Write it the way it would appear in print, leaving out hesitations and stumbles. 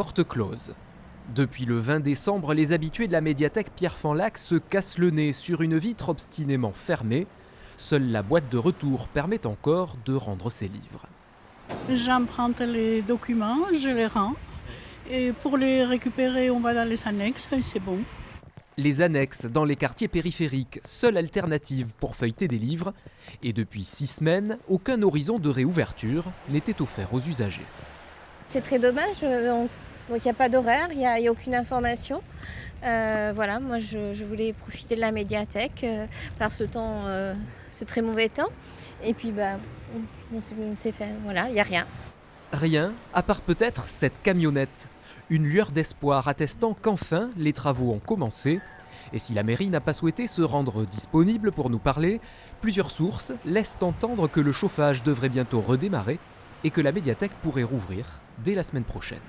portes closes. Depuis le 20 décembre, les habitués de la médiathèque Pierre-Fanlac se cassent le nez sur une vitre obstinément fermée. Seule la boîte de retour permet encore de rendre ses livres. J'emprunte les documents, je les rends. Et pour les récupérer, on va dans les annexes et c'est bon. Les annexes dans les quartiers périphériques, seule alternative pour feuilleter des livres. Et depuis 6 semaines, aucun horizon de réouverture n'était offert aux usagers. C'est très dommage, donc il n'y a pas d'horaire, il n'y a aucune information. Voilà, moi je voulais profiter de la médiathèque par ce temps, ce très mauvais temps. Et puis on s'est fait, voilà, il n'y a rien. Rien, à part peut-être cette camionnette. Une lueur d'espoir attestant qu'enfin les travaux ont commencé. Et si la mairie n'a pas souhaité se rendre disponible pour nous parler, plusieurs sources laissent entendre que le chauffage devrait bientôt redémarrer et que la médiathèque pourrait rouvrir dès la semaine prochaine.